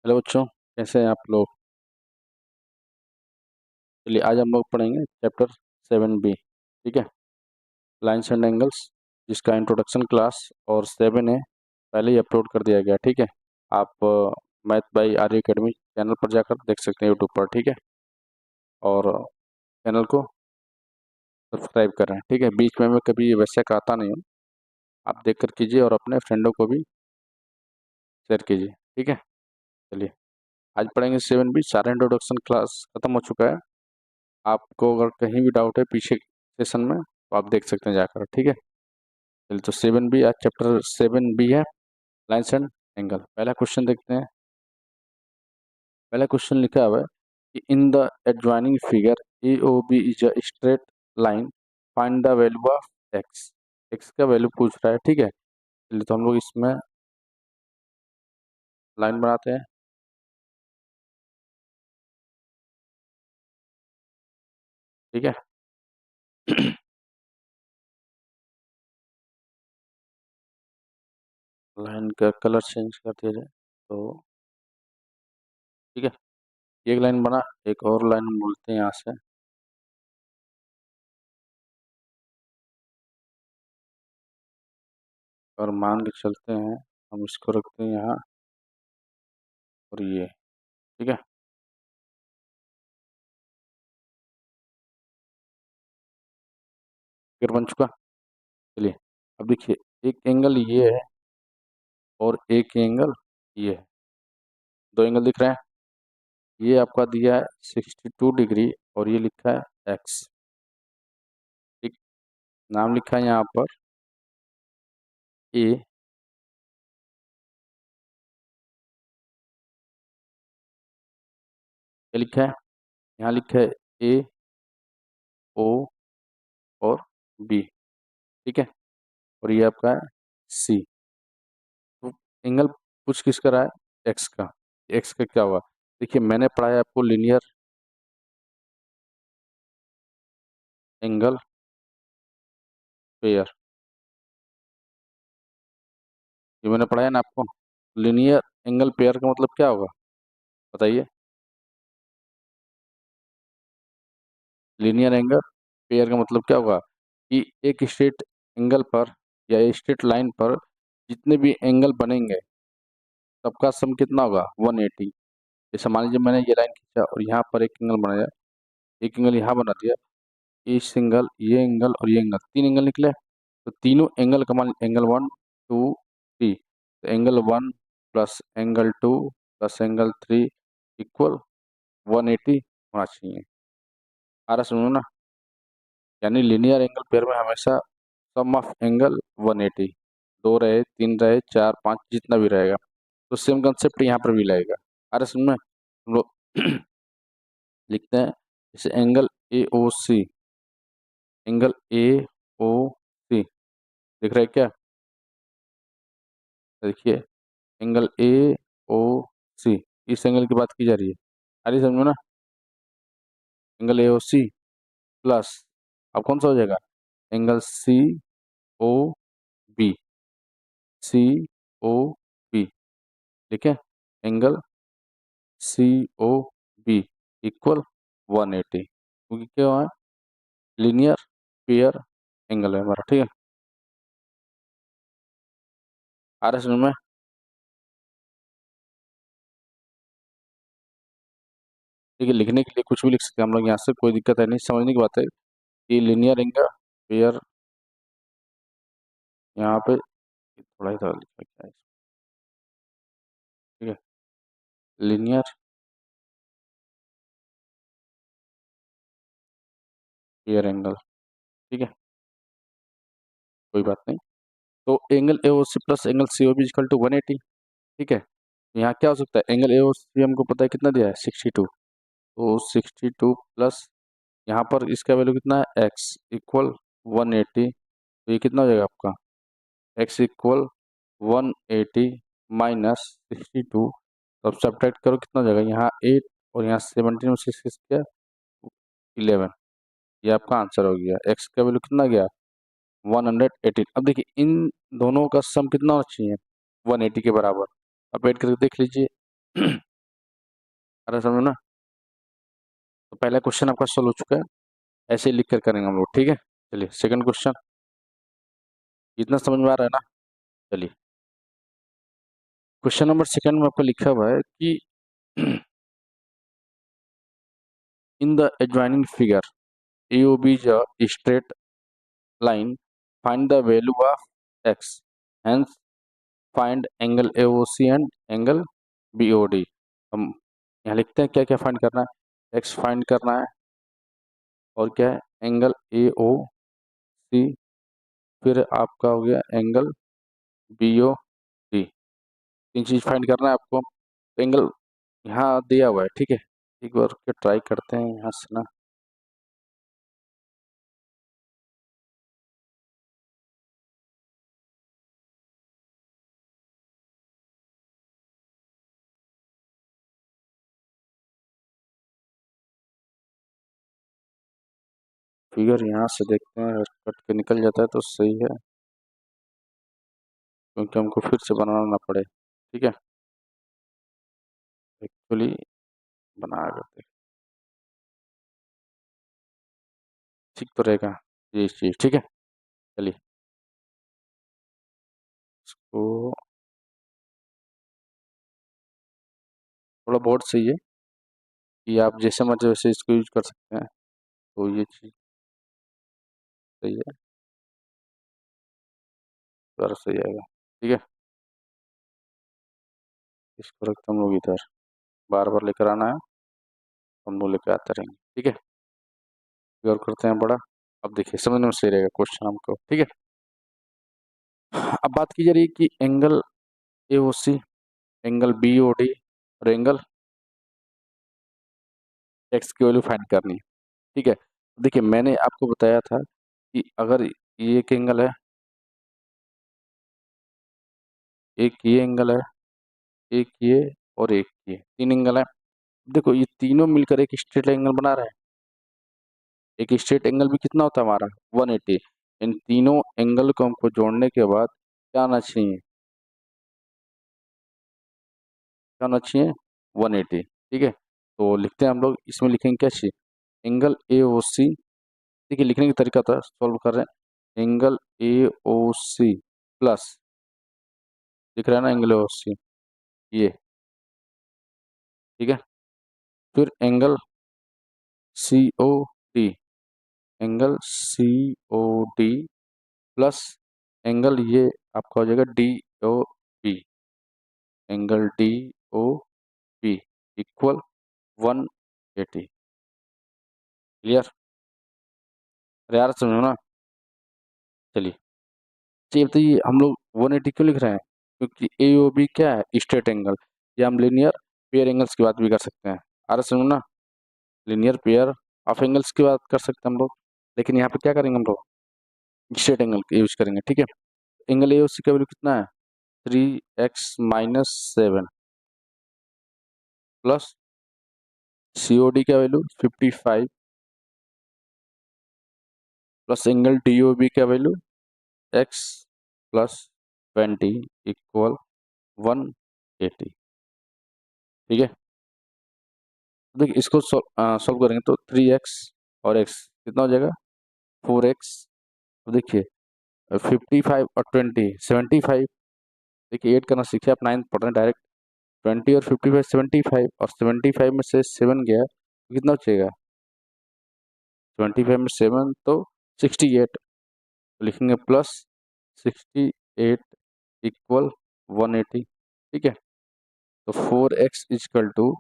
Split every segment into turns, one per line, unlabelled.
Hello बच्चों, कैसे हैं आप लोग। चलिए आज हम लोग पढ़ेंगे चैप्टर 7B। ठीक है, लाइन्स एंड एंगल्स, जिसका इंट्रोडक्शन क्लास और 7 है पहले ही अपलोड कर दिया गया। ठीक है, आप math by Arya academy channel पर जाकर देख सकते हैं यूट्यूब पर। ठीक है, और चैनल को सब्सक्राइब कर रहे हैं। ठीक है, बीच में मैं कभी वैसे का आता नहीं हूँ, आप देख कर कीजिए और अपने फ्रेंडों को भी शेयर कीजिए। ठीक है, चलिए आज पढ़ेंगे 7B। सारा इंट्रोडक्शन क्लास खत्म हो चुका है। आपको अगर कहीं भी डाउट है पीछे सेशन में तो आप देख सकते हैं जाकर। ठीक है, चलिए तो 7B, आज चैप्टर 7B है लाइन्स एंड एंगल। पहला क्वेश्चन देखते हैं। पहला क्वेश्चन लिखा हुआ है कि in the adjoining figure A O B is a straight line, find the value of x. X का वैल्यू पूछ रहा है। ठीक है, चलिए तो हम लोग इसमें लाइन बनाते हैं। ठीक है लाइन का कलर चेंज कर दिया जाए तो ठीक है, एक लाइन बना, एक और लाइन हम बोलते हैं यहाँ से। और मान के चलते हैं, हम इसको रखते हैं यहाँ और ये। ठीक है, फिर बन चुका। चलिए अब देखिए, एक एंगल ये है और एक एंगल ये है, दो एंगल दिख रहे हैं। ये आपका दिया है 62 डिग्री और ये लिखा है एक्स। ठीक, नाम लिखा है यहाँ पर ए, क्या लिखा है, यहाँ लिखा है ए ओ और बी। ठीक है, और ये आपका है सी। तो एंगल पूछ किसका रहा है, एक्स का। एक्स का क्या हुआ, देखिए मैंने पढ़ाया आपको लीनियर एंगल पेयर। ये मैंने पढ़ाया ना आपको, लीनियर एंगल पेयर का मतलब क्या होगा बताइए। लीनियर एंगल पेयर का मतलब क्या होगा कि एक स्ट्रेट एंगल पर या स्ट्रेट लाइन पर जितने भी एंगल बनेंगे सबका सम कितना होगा 180। जैसे मान लीजिए मैंने ये लाइन खींचा और यहाँ पर एक एंगल बनाया, एक एंगल यहाँ बना दिया, इस एंगल, ये एंगल और ये एंगल, तीन एंगल निकले। तो तीनों एंगल का मान एंगल 1 2 3, तो angle 1 plus angle 2 plus angle 3 equal 180 होना चाहिए। आ रहा सुनो ना, यानी लीनियर एंगल पेयर में हमेशा सम ऑफ एंगल 180, दो रहे, तीन रहे, चार, पाँच, जितना भी रहेगा। तो सेम कंसेप्ट यहाँ पर भी लगेगा। अरे सुन में हम लोग लिखते हैं जैसे angle A O C, angle A O सी दिख रहा है क्या, देखिए एंगल ए ओ सी, इस एंगल की बात की जा रही है। अरे समझो ना, angle A O C plus अब कौन सा हो जाएगा, angle C O B, C O B. ठीक है, angle C O B equal 180, क्योंकि क्या हुआ है, लीनियर पेयर एंगल है हमारा। ठीक है, आ रहा है समझ में। ठीक है, लिखने के लिए कुछ भी लिख सकते हैं हम लोग यहाँ से, कोई दिक्कत है नहीं, समझने की बात है कि लीनियर एंगल पेयर, यहाँ पे थोड़ा ही थोड़ा लिखा क्या है। ठीक है, लीनियर पेयर एंगल। ठीक है, कोई बात नहीं। तो angle A O C plus angle C O B equal to 180। ठीक है, यहाँ क्या हो सकता है, एंगल ए ओ सी हमको पता है कितना दिया है 62, तो 62 प्लस यहाँ पर इसका वैल्यू कितना है एक्स इक्वल 180। तो ये कितना हो जाएगा आपका, एक्स इक्वल 180 माइनस 62। तो अब सब्ट्रैक्ट करो कितना हो जाएगा, यहाँ 8 और यहाँ 17 में से 6 क्या 11। ये आपका आंसर हो गया, एक्स का वैल्यू कितना गया 118। अब देखिए इन दोनों का सम कितना होना चाहिए 180 के बराबर। अब ऐड करके देख लीजिए अरे समझो ना। तो पहला क्वेश्चन आपका सोल्व हो चुका है, ऐसे ही लिख कर करेंगे हम लोग, ठीक है। चलिए सेकंड क्वेश्चन, इतना समझ में आ रहा है ना। चलिए क्वेश्चन नंबर सेकंड में आपको लिखा हुआ है कि in the adjoining figure AOB is a straight line, find the value of x, hence find angle AOC and angle BOD। हम यहाँ लिखते हैं क्या क्या फाइंड करना है, x फाइंड करना है, और क्या है एंगल AOC, फिर आपका हो गया एंगल BOD। तीन चीज फाइंड करना है आपको। एंगल यहाँ दिया हुआ है, ठीक है। एक बार के ट्राई करते हैं यहाँ से ना। फिगर यहाँ से देखते हैं, अगर कट के निकल जाता है तो सही है, क्योंकि हमको फिर से बनाना ना पड़े, ठीक है। एक्चुअली बना करते ठीक तो रहेगा ये चीज, ठीक है। चलिए इसको थोड़ा बहुत सही है कि आप जैसे मर्जी वैसे इसको यूज कर सकते हैं, तो ये चीज सही है, पूरा सही आएगा, ठीक है। इसको रखते हम लोग इधर, बार बार लेकर आना है, हम लोग लेकर आते रहेंगे, ठीक है। और करते हैं बड़ा। अब देखिए समझने में सही रहेगा क्वेश्चन हमको, ठीक है। अब बात की जा रही है कि एंगल AOC, एंगल BOD और एंगल एक्स की वैल्यू फाइंड करनी है, ठीक है। देखिए मैंने आपको बताया था कि अगर ये एक एंगल है, एक ये एंगल है, एक ये और एक ये, तीन एंगल है। देखो ये तीनों मिलकर एक स्ट्रेट एंगल बना रहे हैं। एक स्ट्रेट एंगल भी कितना होता है हमारा 180। इन तीनों एंगल को हमको जोड़ने के बाद क्या आना चाहिए, क्या होना चाहिए 180, ठीक है। तो लिखते हैं हम लोग, इसमें लिखेंगे क्या चाहिए, एंगल AOC। देखिए लिखने का तरीका था, सॉल्व कर रहे हैं, एंगल AOC प्लस, दिख रहा है ना एंगल AOC ये, ठीक है। फिर angle COD, angle COD plus angle ये आपका हो जाएगा DOB, angle DOB equal 180। Clear? अरे यार समझो ना। चलिए चलिए बताइए हम लोग 180 क्यों लिख रहे हैं, क्योंकि AOB क्या है स्ट्रेट एंगल, या हम लीनियर पेयर एंगल्स की बात भी कर सकते हैं। आ रहा समझो ना, लीनियर पेयर ऑफ एंगल्स की बात कर सकते हैं हम लोग, लेकिन यहाँ पे क्या करेंगे हम लोग, स्ट्रेट एंगल यूज करेंगे, ठीक है। एंगल AOC का वैल्यू कितना है 3x-7 प्लस COD का वैल्यू 55 प्लस एंगल DOB का वैल्यू x प्लस 20 इक्वल 180, ठीक है। देखिए इसको सॉल्व करेंगे तो 3x और x कितना हो जाएगा 4x। तो देखिए 55 और 20 75, देखिए ऐड करना सीखे आप, 9th पढ़ रहे हैं डायरेक्ट। 20 और 55 75, और 75 में से 7 गया तो कितना बचेगा, 25 में 7 तो 68, लिखेंगे प्लस 68 इक्वल 180, ठीक है। तो 4x इजकल टू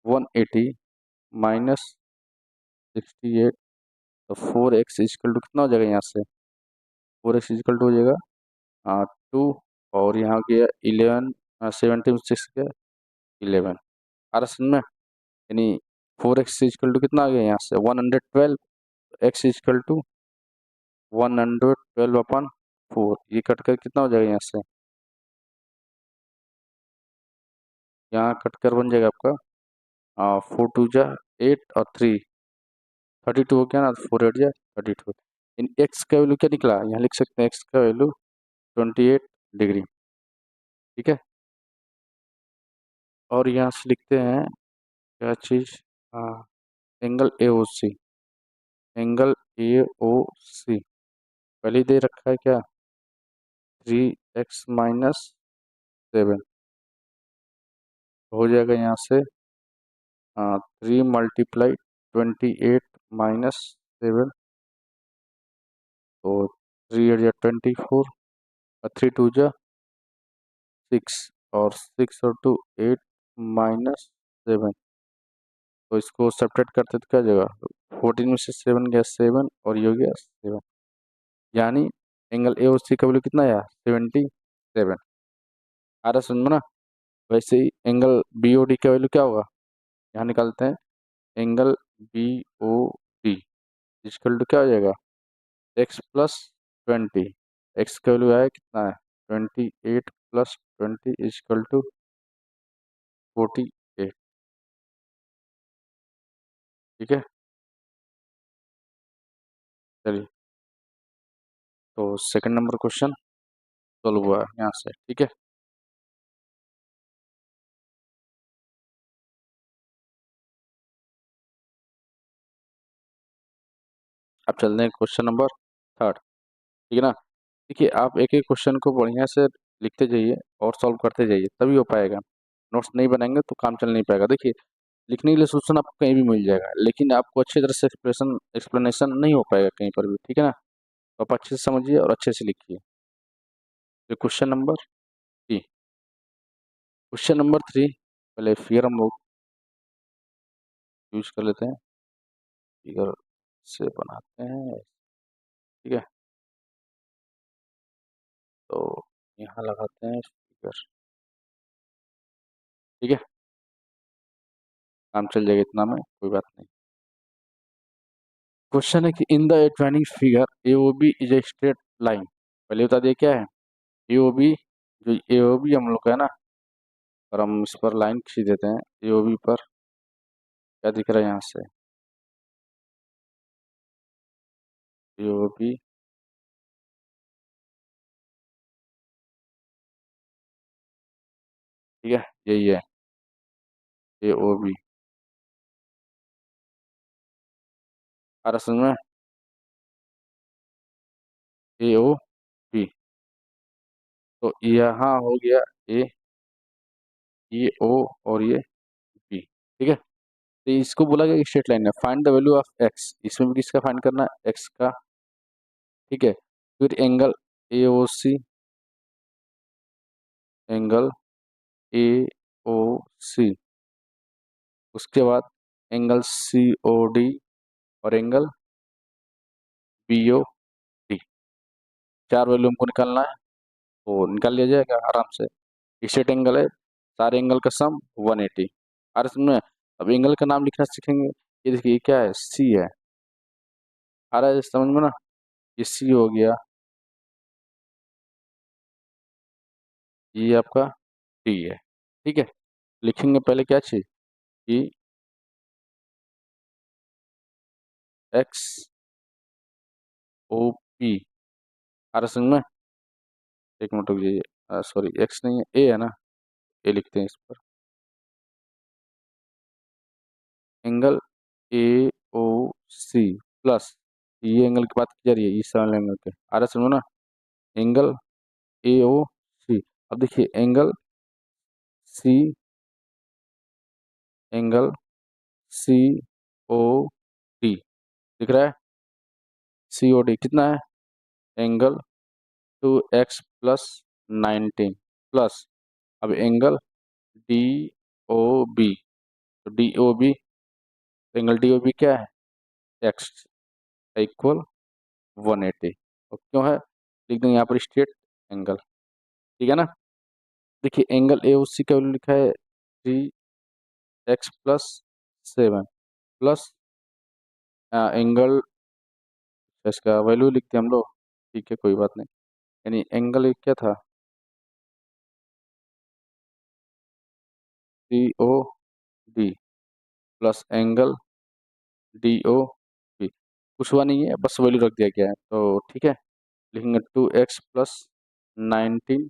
180 माइनस 68, तो 4x इजकल टू कितना हो जाएगा यहाँ से, 4x इजकल टू हो जाएगा 2, और यहाँ गया 11, 17 6 गया 11। आ रहा समझ में, यानी 4x इजकल टू कितना आ गया यहाँ से 112, x इजकल टू 112/4, ये कट कर कितना हो जाएगा यहाँ से, यहाँ कट कर बन जाएगा आपका 4 2 8 और 3 32 हो गया ना, 4 8 32। इन एक्स का वैल्यू क्या निकला, यहाँ लिख सकते हैं एक्स का वैल्यू 28 डिग्री, ठीक है। और यहाँ से लिखते हैं क्या चीज? हाँ, angle A O C. Angle A O सी पहले ही दे रखा है क्या? 3x-7 हो जाएगा यहाँ से। हाँ, 3 × 28 - 7, तो 3 8 × 24 और 3 2 × 6 और 6 और 2 8 - 7, तो इसको सब्ट्रैक्ट करते तो क्या आ जाएगा? 14 में से 7 गया 7 और ये हो गया 7, यानी एंगल ए और सी का वैल्यू कितना आया? 77 आ रहा समझ में ना? वैसे ही एंगल बी ओ डी का वैल्यू क्या होगा? यहाँ निकालते हैं। Angle B O D equal to क्या हो जाएगा? x + 20। एक्स का वैल्यू आया कितना है? 28 + 20 = 48। ठीक है, चलिए, तो सेकंड नंबर क्वेश्चन सोल्व हुआ है यहाँ से। ठीक है, अब चलते हैं क्वेश्चन नंबर थर्ड। ठीक है ना? देखिए, आप एक एक क्वेश्चन को बढ़िया से लिखते जाइए और सॉल्व करते जाइए, तभी हो पाएगा। नोट्स नहीं बनाएंगे तो काम चल नहीं पाएगा। देखिए, लिखने के लिए सोल्यूशन आपको कहीं भी मिल जाएगा, लेकिन आपको अच्छी तरह से एक्सप्लेनेशन नहीं हो पाएगा कहीं पर भी। ठीक है ना? तो आप अच्छे से समझिए और अच्छे से लिखिए। तो क्वेश्चन नंबर 3। क्वेश्चन नंबर 3, पहले फिगर हम लोग यूज कर लेते हैं। फिगर से बनाते हैं। ठीक है, तो यहाँ लगाते हैं फिगर। ठीक है, काम चल जाएगा, इतना में कोई बात नहीं। क्वेश्चन है कि in the adjoining figure AOB is a straight line. पहले बता दिए क्या है AOB। जो AOB हम लोग का है ना, और हम इस पर लाइन खींच देते हैं AOB पर। क्या दिख रहा है यहाँ से? AOB, ठीक है, यही है AOB। आ रहा समझ में? AOB, तो यहाँ हो गया A, ये O और ये B। ठीक है, तो इसको बोला गया स्ट्रेट लाइन है। Find the value of x। इसमें भी किसका फाइंड करना है? x का। ठीक है, फिर एंगल AOC, एंगल AOC, उसके बाद एंगल COD और एंगल BOD। चार वैल्यू हमको निकालना है, तो निकाल लिया जाएगा आराम से। स्ट्रेट एंगल है, सारे एंगल का सम 180। अरे सुन, अब एंगल का नाम लिखना सीखेंगे। ये देखिए, ये क्या है? C है। आ रहा है समझ में ना? ये C हो गया, ये आपका D है। ठीक है, लिखेंगे पहले क्या चीज कि XOP। आ रहा समझ में? एक मिनट रुक जाइए, सॉरी, एक्स नहीं है, ए है ना? ए लिखते हैं इस पर। एंगल AOC प्लस, ये एंगल की बात की जा रही है, इस वाले एंगल के। आ रहा सुनो ना? Angle AOC। अब देखिए, एंगल C, एंगल COD दिख रहा है? COD कितना है? एंगल 2x + 19 प्लस, अब एंगल DOB। तो DOB, एंगल DOB क्या है? x equal 180। और क्यों है? लिख देंगे यहाँ पर स्ट्रेट एंगल। ठीक है ना? देखिए, एंगल AOC का वैल्यू लिखा है 3x + 7 प्लस एंगल, इसका वैल्यू लिखते हैं हम लोग। ठीक है, कोई बात नहीं। यानी एंगल एक क्या था? COD plus angle DOB। कुछ हुआ नहीं है, बस वैल्यू रख दिया गया है, तो ठीक है। लिखेंगे 2x + 19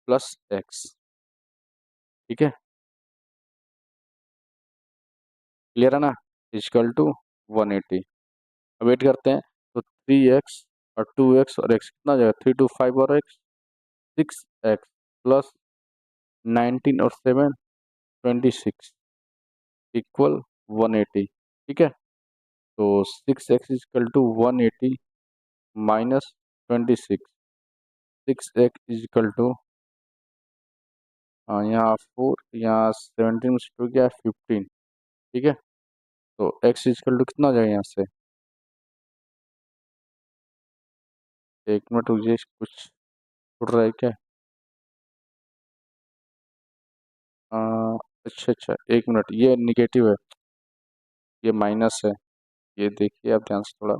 + x। ठीक है, क्लियर है ना, इजकल टू 180। अब वेट करते हैं, तो 3x और 2x और x कितना हो जाएगा, 3 2 5 और x 6x प्लस 19 और 7 26 इक्वल 180। ठीक है, तो 6x is equal to 180 minus 26, 6x is equal to यहाँ 4, यहाँ 17 में शिफ्ट हो गया 15। ठीक है, तो x इजकल टू कितना हो जाएगा यहाँ से, एक मिनट रुकिए, कुछ छूट रहा है क्या। आ, अच्छा अच्छा, एक मिनट, ये निगेटिव है, ये माइनस है, ये देखिए आप ध्यान से थोड़ा,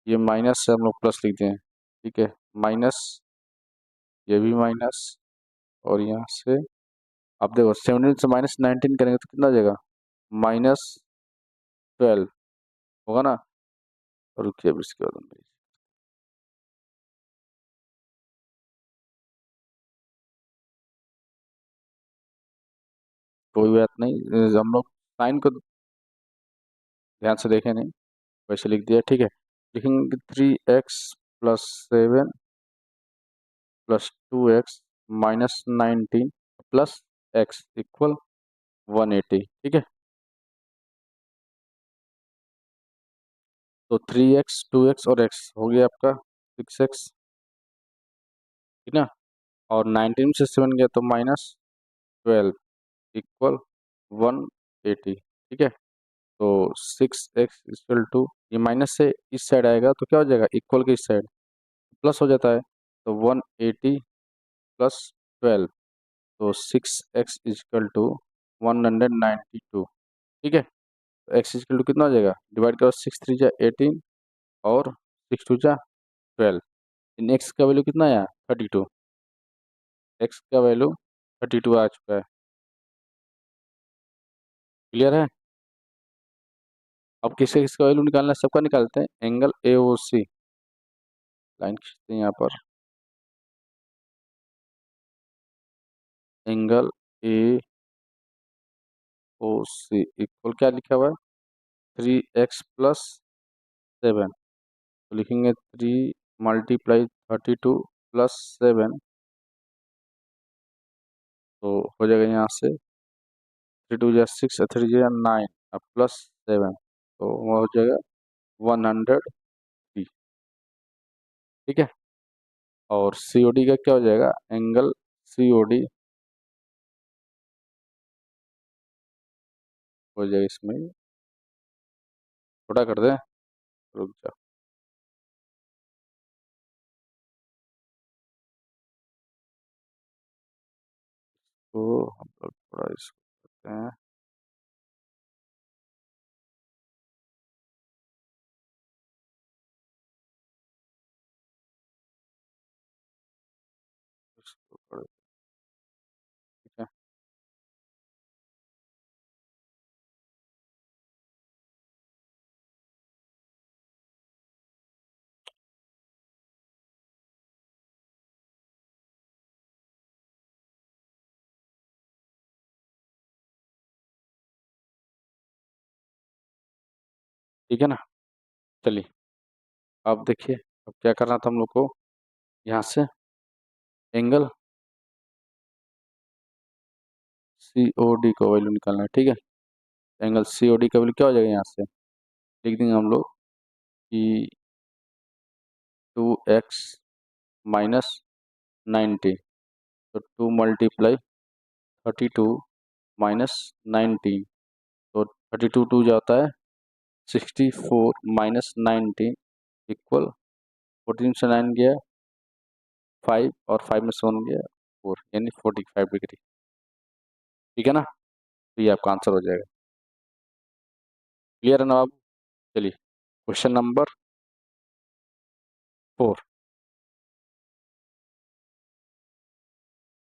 ये माइनस से हम लोग प्लस लिखते हैं। ठीक है, माइनस, ये भी माइनस, और यहाँ से आप देखो 17 से माइनस 19 करेंगे तो कितना आ जाएगा, -12 होगा ना। रुकिए अब इसके बाद में, कोई बात नहीं, हम लोग साइन को ध्यान से देखे नहीं, वैसे लिख दिया। ठीक है, लिखेंगे 3x+7 +2x -19 plus x equal 180। ठीक है, तो 3x 2x और x हो गया आपका 6x। ठीक है ना, और 19 से 7 गया तो -12 इक्वल 180। ठीक है, तो 6x इक्वल टू, ये माइनस से इस साइड आएगा तो क्या हो जाएगा, इक्वल के इस साइड प्लस हो जाता है, तो 180 प्लस 12, तो 6x इक्वल टू 192। ठीक है, तो x इक्वल टू कितना हो जाएगा, डिवाइड करो, 6 3 जा 18 और 6 2 जा 12, इन x का वैल्यू कितना आया, 32, x का वैल्यू 32 आ चुका है। क्लियर है, अब किसका किसका वैल्यू निकालना है, सबका निकालते हैं। Angle A O C, line खींचते हैं यहाँ पर, angle A O C equal क्या लिखा हुआ है, 3x+7, तो लिखेंगे 3 × 32 + 7, तो हो जाएगा यहाँ से 3 2 जा 6 3 जा 9 और +7, तो वो हो जाएगा 103। ठीक है, और सी ओ डी का क्या हो जाएगा, एंगल सी ओ डी हो जाएगा, इसमें छोटा कर दें, रुक जाओ, तो हम लोग थोड़ा इसको करते हैं, इसको ठीक है। ठीक है ना, चलिए अब देखिए, अब क्या करना था हम लोग को, यहाँ से एंगल सी ओ डी का वैल्यू निकालना है। ठीक है, एंगल सी ओ डी का वैल्यू क्या हो जाएगा, यहाँ से लिख देंगे हम लोग कि 2x -90, तो 2 × 32 - 19, तो 32 2 जाता है 64 -19 इक्वल 14 से 9 गया 5 और 5 में से 1 गया 4, यानी 45 डिग्री। ठीक है ना, तो ये आपका आंसर हो जाएगा। क्लियर है ना आप, चलिए क्वेश्चन नंबर 4।